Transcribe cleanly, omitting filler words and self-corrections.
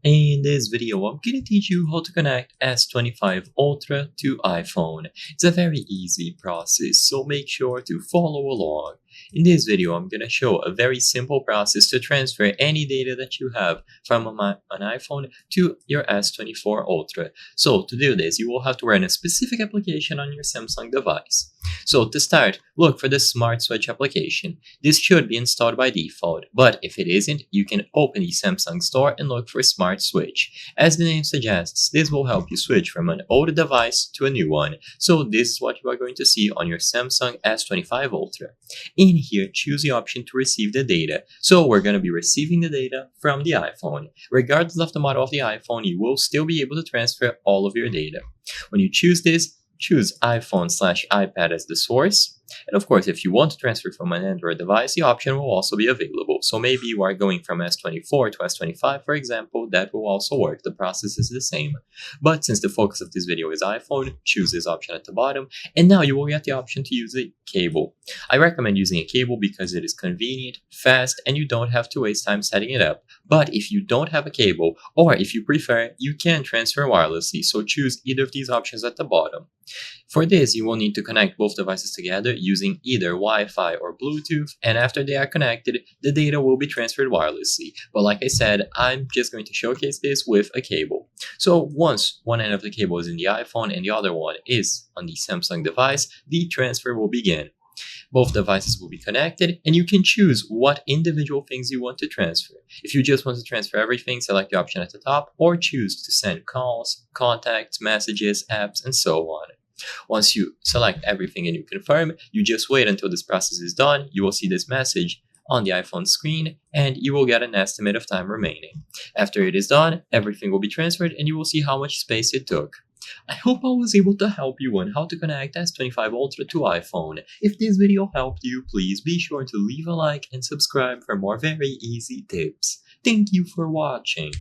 In this video, I'm going to teach you how to connect S25 Ultra to iPhone. It's a very easy process, so make sure to follow along. In this video, I'm going to show a very simple process to transfer any data that you have from an iPhone to your S24 Ultra. So to do this, you will have to run a specific application on your Samsung device. So to start, look for the Smart Switch application. This should be installed by default, but if it isn't, you can open the Samsung store and look for Smart Switch. As the name suggests, this will help you switch from an older device to a new one. So this is what you are going to see on your Samsung S25 Ultra. In here, choose the option to receive the data. So we're going to be receiving the data from the iPhone. Regardless of the model of the iPhone, you will still be able to transfer all of your data. When you choose this, choose iPhone/iPad as the source. And of course, if you want to transfer from an Android device, the option will also be available. So maybe you are going from S24 to S25, for example, that will also work. The process is the same. But since the focus of this video is iPhone, choose this option at the bottom. And now you will get the option to use a cable. I recommend using a cable because it is convenient, fast, and you don't have to waste time setting it up. But if you don't have a cable, or if you prefer, you can transfer wirelessly. So choose either of these options at the bottom. For this, you will need to connect both devices together using either Wi-Fi or Bluetooth, and after they are connected, the data will be transferred wirelessly. But like I said, I'm just going to showcase this with a cable. So once one end of the cable is in the iPhone and the other one is on the Samsung device, the transfer will begin. Both devices will be connected, and you can choose what individual things you want to transfer. If you just want to transfer everything, select the option at the top, or choose to send calls, contacts, messages, apps, and so on. Once you select everything and you confirm, you just wait until this process is done. You will see this message on the iPhone screen, and you will get an estimate of time remaining. After it is done, everything will be transferred, and you will see how much space it took. I hope I was able to help you on how to connect S25 Ultra to iPhone. If this video helped you, please be sure to leave a like and subscribe for more very easy tips. Thank you for watching.